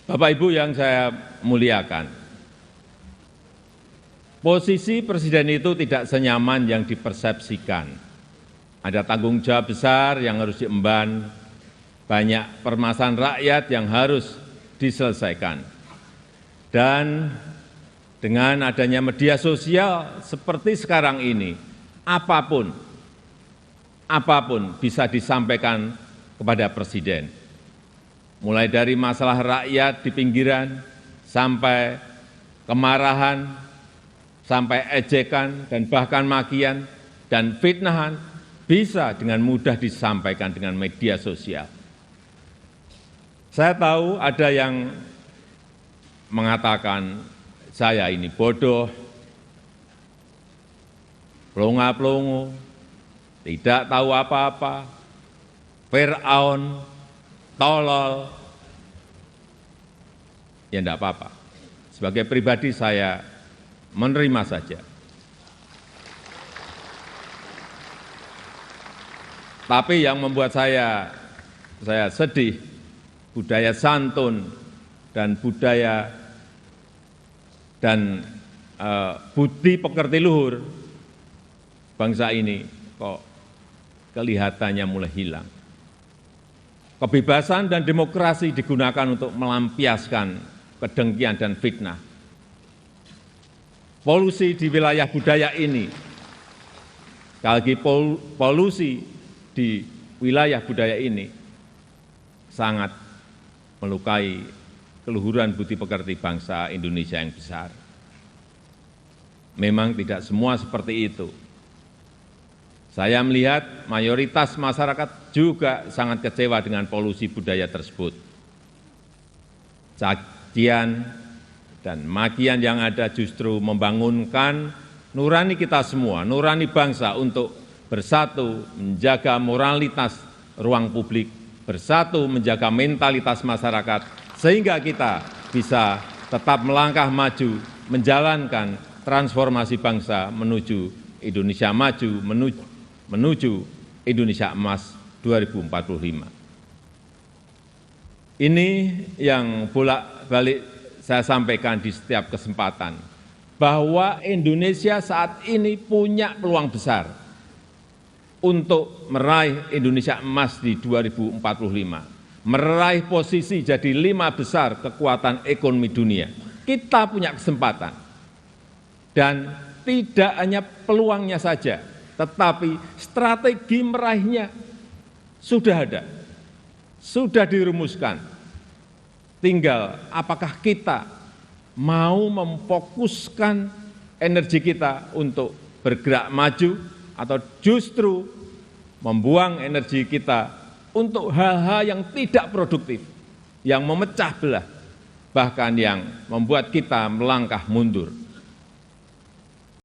Bapak Ibu yang saya muliakan, posisi presiden itu tidak senyaman yang dipersepsikan. Ada tanggung jawab besar yang harus diemban, banyak permasalahan rakyat yang harus diselesaikan. Dan dengan adanya media sosial seperti sekarang ini, apapun bisa disampaikan kepada presiden. Mulai dari masalah rakyat di pinggiran, sampai kemarahan, sampai ejekan, dan bahkan makian, dan fitnahan, bisa dengan mudah disampaikan dengan media sosial. Saya tahu ada yang mengatakan saya ini bodoh, pelongo-pelongo, tidak tahu apa-apa, Fir'aun, tolol. Ya enggak apa-apa. Sebagai pribadi saya menerima saja. Tapi yang membuat saya sedih, budaya santun dan budaya dan budi pekerti luhur bangsa ini kok kelihatannya mulai hilang. Kebebasan dan demokrasi digunakan untuk melampiaskan kedengkian dan fitnah. Polusi di wilayah budaya ini, sekali lagi polusi di wilayah budaya ini sangat melukai keluhuran budi pekerti bangsa Indonesia yang besar. Memang tidak semua seperti itu. Saya melihat mayoritas masyarakat juga sangat kecewa dengan polusi budaya tersebut. Cacian dan makian yang ada justru membangunkan nurani kita semua, nurani bangsa untuk bersatu menjaga moralitas ruang publik, bersatu menjaga mentalitas masyarakat, sehingga kita bisa tetap melangkah maju, menjalankan transformasi bangsa menuju Indonesia maju, menuju Indonesia emas 2045. Ini yang bolak-balik saya sampaikan di setiap kesempatan, bahwa Indonesia saat ini punya peluang besar untuk meraih Indonesia emas di 2045, meraih posisi jadi 5 besar kekuatan ekonomi dunia. Kita punya kesempatan, dan tidak hanya peluangnya saja, tetapi strategi meraihnya sudah ada, sudah dirumuskan. Tinggal apakah kita mau memfokuskan energi kita untuk bergerak maju, atau justru membuang energi kita untuk hal-hal yang tidak produktif, yang memecah belah, bahkan yang membuat kita melangkah mundur.